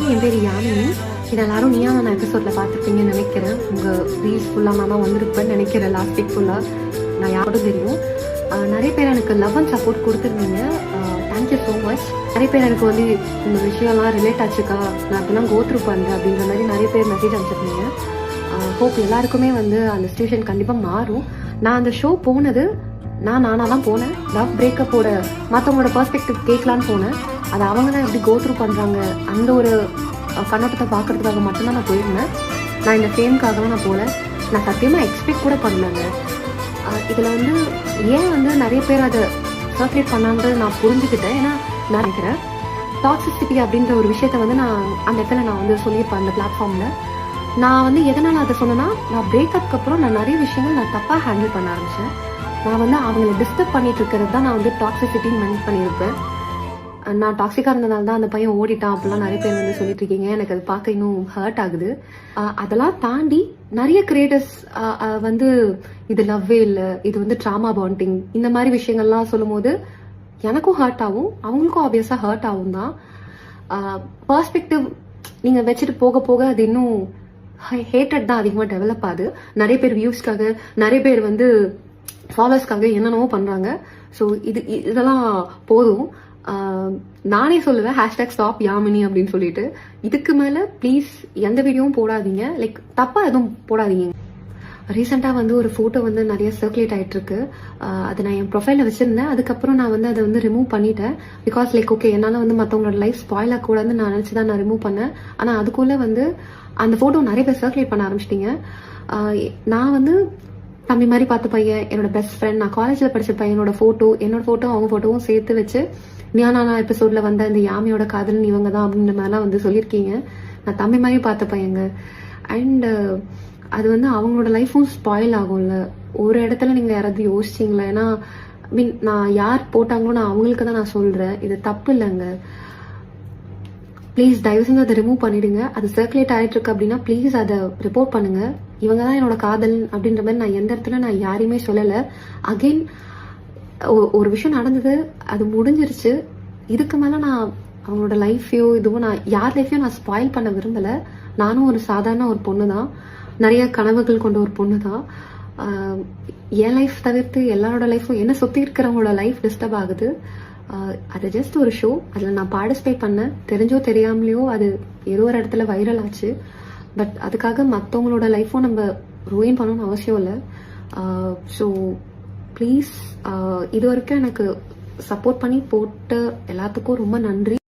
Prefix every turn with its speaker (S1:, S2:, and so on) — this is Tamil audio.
S1: வணக்கம், என் பேர் யாழினி. இது எல்லாரும் நீயா நான் எபிசோட்ல பார்த்துருப்பீங்கன்னு நினைக்கிறேன். உங்கள் ரீல்ஸ் ஃபுல்லாக நான் தான் வந்திருப்பேன்னு நினைக்கிறேன். லாஸ்ட் வீக் ஃபுல்லாக நான் யாரும் தெரியும். நிறைய பேர் எனக்கு லவ் அண்ட் சப்போர்ட் கொடுத்துருந்தீங்க. Thank you so much. நிறைய பேர் எனக்கு வந்து இந்த விஷயம்லாம் ரிலேட் ஆச்சுக்கா, நான் இப்போலாம் கோத்ரூ பண்ணுறேன் அப்படின்ற மாதிரி நிறைய பேர் மெசேஜ் அனுப்பிச்சிருந்தீங்க. ஹோப் எல்லாருக்குமே வந்து அந்த சிச்சுவேஷன் கண்டிப்பாக மாறும். நான் அந்த ஷோ போனது நானாக தான் போனேன். லவ் பிரேக்கப்போட மற்றவங்களோட பர்ஸ்பெக்டிவ் கேட்கலான்னு போனேன். அது அவங்க தான் எப்படி கோத்ரூ பண்ணுறாங்க அந்த ஒரு கண்ணோட்டத்தை பார்க்கறதுக்காக மட்டும்தான் நான் போயிருந்தேன். நான் இந்த ஃபேம்காகலாம் நான் போகல. நான் சத்தியமாக எக்ஸ்பெக்ட் கூட பண்ணலங்க. இதில் வந்து ஏன் வந்து நிறைய பேர் அதை சர்க்குலேட் பண்ணாங்கிறது நான் புரிஞ்சுக்கிட்டேன். ஏன்னா நான் நினைக்கிறேன் டாக்ஸிசிட்டி அப்படின்ற ஒரு விஷயத்த வந்து நான் அந்த இடத்துல நான் வந்து சொல்லியிருப்பேன் அந்த பிளாட்ஃபார்மில். நான் வந்து எதனால் அதை சொன்னேன்னா, நான் பிரேக்கப்க்கு அப்புறம் நான் நிறைய விஷயங்கள் நான் தப்பாக ஹேண்டில் பண்ண ஆரம்பித்தேன். நான் வந்து அவங்களை டிஸ்டர்ப் பண்ணிட்டு இருக்கிறது தான் நான் வந்து டாக்ஸிசிட்டின்னு மென்ட் பண்ணியிருப்பேன். நான் டாக்ஸிக்காக இருந்ததால தான் அந்த பையன் ஓடிட்டான் அப்படிலாம் நிறைய பேர் வந்து சொல்லிட்டு இருக்கீங்க. எனக்கு அது பார்க்க இன்னும் ஹர்ட் ஆகுது. அதெல்லாம் தாண்டி நிறைய கிரியேட்டர்ஸ் வந்து இது லவ்வே இல்லை, இது வந்து ட்ராமா பாண்டிங், இந்த மாதிரி விஷயங்கள்லாம் சொல்லும் போது எனக்கும் ஹர்ட் ஆகும், அவங்களுக்கும் ஆப்வியஸாக ஹர்ட் ஆகும் தான். பர்ஸ்பெக்டிவ் நீங்கள் வச்சுட்டு போக போக அது இன்னும் ஹேட்டட் தான் அதிகமாக டெவலப் ஆகுது. நிறைய பேர் வியூஸ்க்காக, நிறைய பேர் வந்து ஃபாலோவர்ஸ்க்காக என்னென்னவோ பண்ணுறாங்க. ஸோ இதெல்லாம் போதும். நானே சொல்லுவேன் #stop யாமினி அப்படின்னு சொல்லிட்டு. இதுக்கு மேலே ப்ளீஸ் எந்த வீடியோவும் போடாதீங்க, லைக் தப்பாக எதுவும் போடாதீங்க. ரீசெண்டாக வந்து ஒரு ஃபோட்டோ வந்து நிறைய சர்க்குலேட் ஆகிட்டு இருக்கு. அதை நான் என் ப்ரொஃபைலில் வச்சுருந்தேன். அதுக்கப்புறம் நான் வந்து அதை வந்து ரிமூவ் பண்ணிட்டேன். பிகாஸ் லைக் ஓகே, என்னால் வந்து மற்றவங்களோட லைஃப் ஸ்பாயில் ஆகக்கூடாதுன்னு நான் நினச்சி தான் நான் ரிமூவ் பண்ணேன். ஆனால் அதுக்குள்ளே வந்து அந்த ஃபோட்டோ நிறைய பேர் சர்க்குலேட் பண்ண ஆரம்பிச்சிட்டிங்க. நான் வந்து தம்பி மாதிரி பார்த்த பையன், என்னோட பெஸ்ட் ஃப்ரெண்ட், நான் காலேஜில் படித்த பையனோட ஃபோட்டோ, என்னோட ஃபோட்டோ, அவங்க ஃபோட்டோவும் சேர்த்து வச்சு ஞானா எபிசோட்ல வந்த இந்த யாமியோட காதல் இவங்க தான் அப்படின்ற மாதிரிலாம் வந்து சொல்லியிருக்கீங்க. நான் தம்பி மாதிரி பார்த்த பையங்க. அண்ட் அது வந்து அவங்களோட லைஃப்பும் ஸ்பாயில் ஆகும்ல. ஒரு இடத்துல நீங்கள் யாராவது யோசிச்சிங்களா? ஏன்னா மீன் நான் யார் போட்டாங்களோ நான் அவங்களுக்கு தான் நான் சொல்கிறேன். இது தப்பு இல்லைங்க. ப்ளீஸ் தயவு செஞ்சு அதை ரிமூவ் பண்ணிடுங்க. அது சர்க்குலேட் ஆகிட்டு இருக்கு அப்படின்னா ப்ளீஸ் அதை ரிப்போர்ட் பண்ணுங்க. இவங்க தான் என்னோட காதல் அப்படின்ற மாதிரி நான் எந்த இடத்துல நான் யாரையுமே சொல்லலை. அகெயின் ஒரு விஷயம் நடந்தது, அது முடிஞ்சிருச்சு. இதுக்கு மேலே நான் அவங்களோட லைஃப்பையோ இதுவோ நான் யார் லைஃப்பையோ நான் ஸ்பாயில் பண்ண விரும்பலை. நானும் ஒரு சாதாரண ஒரு பொண்ணு தான், நிறைய கனவுகள் கொண்ட ஒரு பொண்ணு தான். என் லைஃப் தவிர்த்து எல்லாரோட லைஃப்பும் என்னை சுற்றி இருக்கிறவங்களோட லைஃப் டிஸ்டர்ப் ஆகுது. அது ஜஸ்ட் ஒரு ஷோ. அதில் நான் பார்ட்டிசிபேட் பண்ணேன், தெரிஞ்சோ தெரியாமலையோ அது ஏதோ ஒரு இடத்துல வைரல் ஆச்சு. பட் அதுக்காக மற்றவங்களோட லைஃப்பும் நம்ம ரூயின் பண்ணணும்னு அவசியம் இல்லை. ஸோ ப்ளீஸ் இது வரைக்கும் எனக்கு சப்போர்ட் பண்ணி போட்ட எல்லாத்துக்கும் ரொம்ப நன்றி.